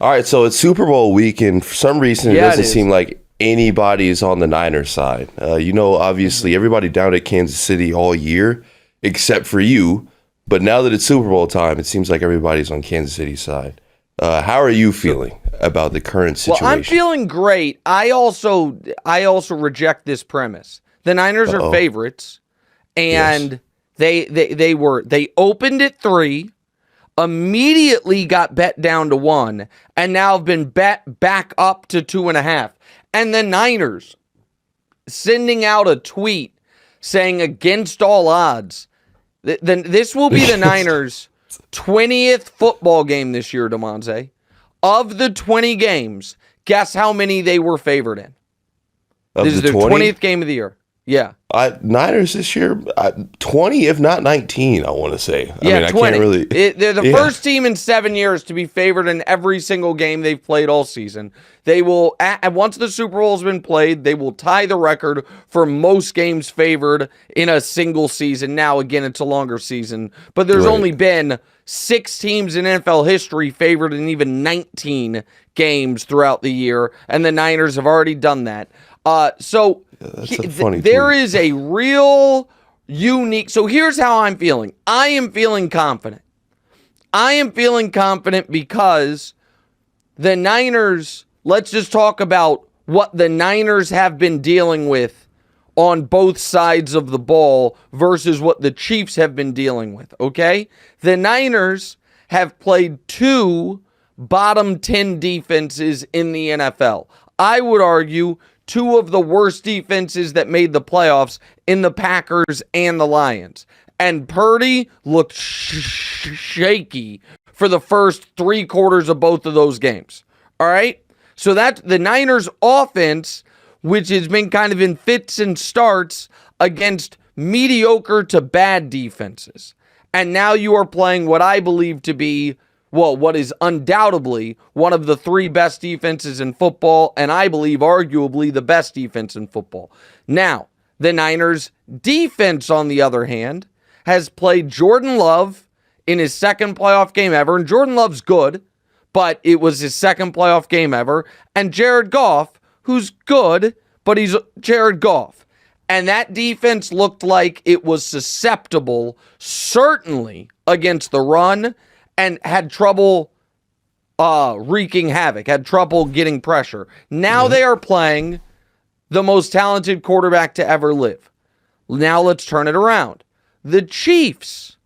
All right, so it's Super Bowl week, and for some reason, it Yeah, it doesn't is. seem like anybody's on the Niners side. Obviously, everybody down at Kansas City all year, except for you. But now that it's Super Bowl time, it seems like everybody's on Kansas City's side. How are you feeling about the current situation? Well, I'm feeling great. I also reject this premise. The Niners are favorites, and they opened at 3, immediately got bet down to 1, and now have been bet back up to 2.5. And the Niners sending out a tweet saying against all odds. This will be the Niners' 20th football game this year, DeMonze. Of the 20 games, guess how many they were favored in? This is their 20th game of the year. Yeah. Niners this year, 20, if not 19, I want to say. Yeah, I 20. can't really. They're the first team in 7 years to be favored in every single game they've played all season. They will, once the Super Bowl has been played, they will tie the record for most games favored in a single season. Now, again, it's a longer season, but there's only been 6 teams in NFL history favored in even 19 games throughout the year, and the Niners have already done that. There is a real unique. So here's how I'm feeling. I am feeling confident. I am feeling confident because the Niners, let's just talk about what the Niners have been dealing with on both sides of the ball versus what the Chiefs have been dealing with, okay? The Niners have played 2 bottom 10 defenses in the NFL. I would argue 2 of the worst defenses that made the playoffs in the Packers and the Lions. And Purdy looked shaky for the first 3 quarters of both of those games. All right? So that's the Niners offense, which has been kind of in fits and starts against mediocre to bad defenses. And now you are playing what I believe to be, well, what is undoubtedly one of the 3 best defenses in football, and I believe arguably the best defense in football. Now, the Niners' defense, on the other hand, has played Jordan Love in his second playoff game ever, and Jordan Love's good, but it was his second playoff game ever, and Jared Goff, who's good, but he's Jared Goff. And that defense looked like it was susceptible, certainly against the run, and had trouble wreaking havoc, had trouble getting pressure. Now they are playing the most talented quarterback to ever live. Now let's turn it around. The Chiefs,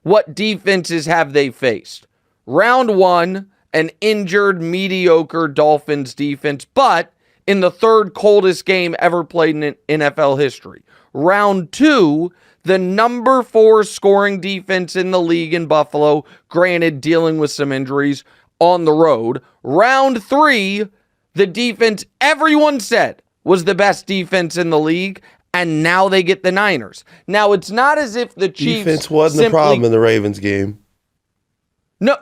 what defenses have they faced? Round 1, an injured, mediocre Dolphins defense, but in the 3rd coldest game ever played in NFL history. Round 2, the number 4 scoring defense in the league in Buffalo, granted dealing with some injuries on the road. Round 3, the defense everyone said was the best defense in the league, and now they get the Niners. Now, it's not as if the Chiefs defense wasn't the problem in the Ravens game. No,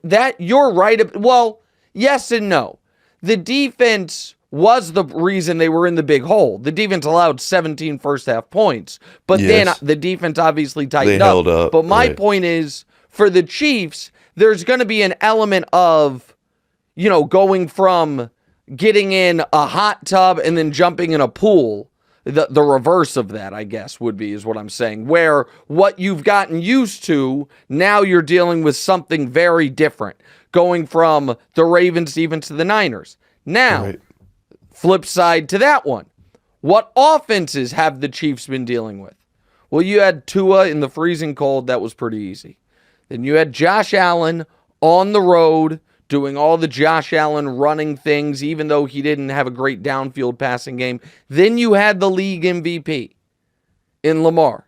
that you're right. Well, yes and no. The defense was the reason they were in the big hole. The defense allowed 17 first half points, but then the defense obviously tightened held up. But my point is, for the Chiefs, there's going to be an element of, going from getting in a hot tub and then jumping in a pool. The reverse of that, I guess, is what I'm saying, where what you've gotten used to, now you're dealing with something very different, going from the Ravens defense to the Niners. Now, flip side to that one. What offenses have the Chiefs been dealing with? Well, you had Tua in the freezing cold. That was pretty easy. Then you had Josh Allen on the road doing all the Josh Allen running things, even though he didn't have a great downfield passing game. Then you had the league MVP in Lamar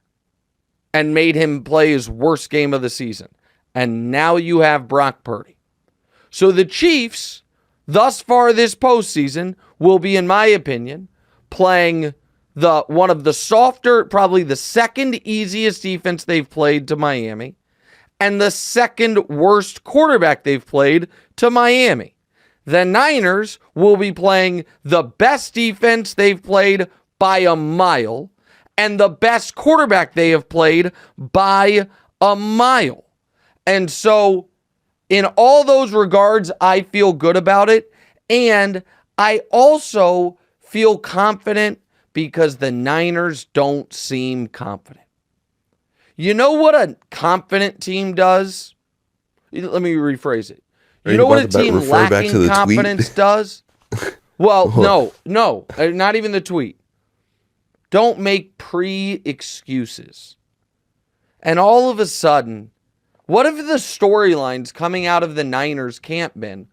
and made him play his worst game of the season. And now you have Brock Purdy. So the Chiefs, thus far this postseason, will be, in my opinion, playing one of the softer, probably the second easiest defense they've played to Miami, and the second worst quarterback they've played to Miami. The Niners will be playing the best defense they've played by a mile and the best quarterback they have played by a mile. And so In all those regards, I feel good about it. And I also feel confident because the Niners don't seem confident. You know what a confident team does? Let me rephrase it. You know what a team lacking confidence does? Well, no, not even the tweet. Don't make pre-excuses. And all of a sudden, what if the storylines coming out of the Niners camp been,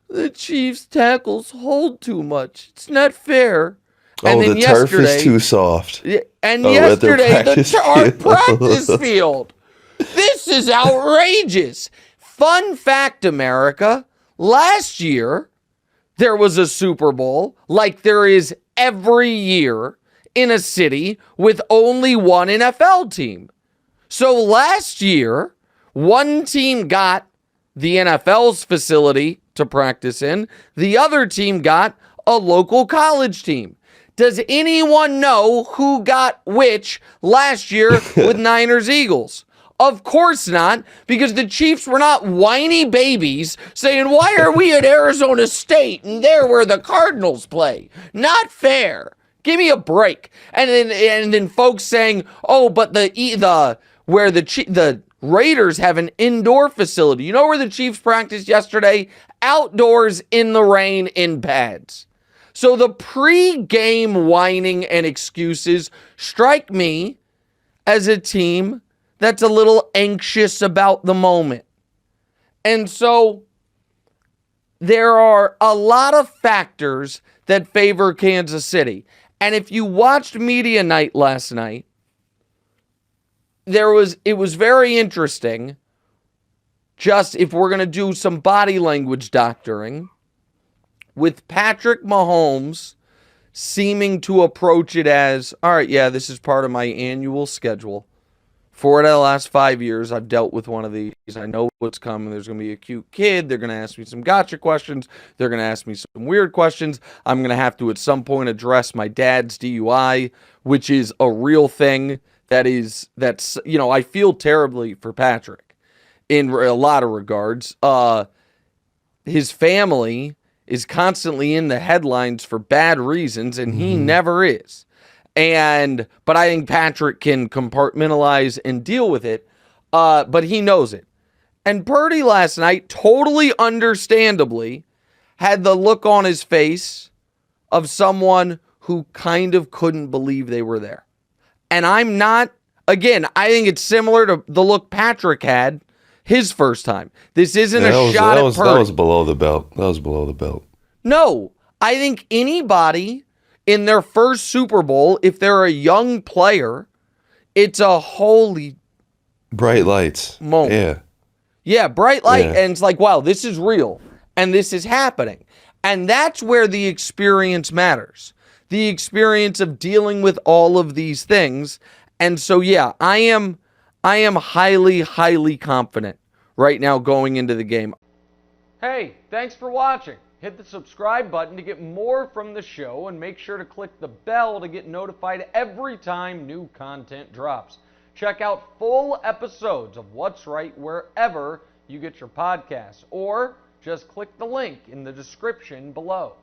the Chiefs' tackles hold too much. It's not fair. And then the turf is too soft. And yesterday, our practice field. This is outrageous. Fun fact, America. Last year, there was a Super Bowl like there is every year in a city with only one NFL team. So last year, one team got the NFL's facility to practice in. The other team got a local college team. Does anyone know who got which last year with Niners Eagles? Of course not, because the Chiefs were not whiny babies saying, why are we at Arizona State and there where the Cardinals play? Not fair. Give me a break. And then folks saying, oh, but the Raiders have an indoor facility. You know where the Chiefs practiced yesterday? Outdoors in the rain in pads. So the pre-game whining and excuses strike me as a team that's a little anxious about the moment. And so there are a lot of factors that favor Kansas City. And if you watched Media Night last night, it was very interesting. Just if we're going to do some body language doctoring, with Patrick Mahomes seeming to approach it as, all right, yeah, this is part of my annual schedule. 4 out of the last 5 years, I've dealt with one of these. I know what's coming. There's going to be a cute kid. They're going to ask me some gotcha questions. They're going to ask me some weird questions. I'm going to have to at some point address my dad's DUI, which is a real thing. That's I feel terribly for Patrick in a lot of regards. His family is constantly in the headlines for bad reasons, and he never is. But I think Patrick can compartmentalize and deal with it, but he knows it. And Purdy last night, totally understandably, had the look on his face of someone who kind of couldn't believe they were there. And I think it's similar to the look Patrick had his first time. This isn't a shot at Purdy. That was below the belt. No, I think anybody in their first Super Bowl, if they're a young player, it's a holy bright lights moment. Yeah, bright light, and it's like, wow, this is real, and this is happening. And that's where the experience matters. The experience of dealing with all of these things. And so, yeah, I am highly, highly confident right now going into the game. Hey, thanks for watching. Hit the subscribe button to get more from the show, and make sure to click the bell to get notified every time new content drops. Check out full episodes of What's Right wherever you get your podcasts, or just click the link in the description below.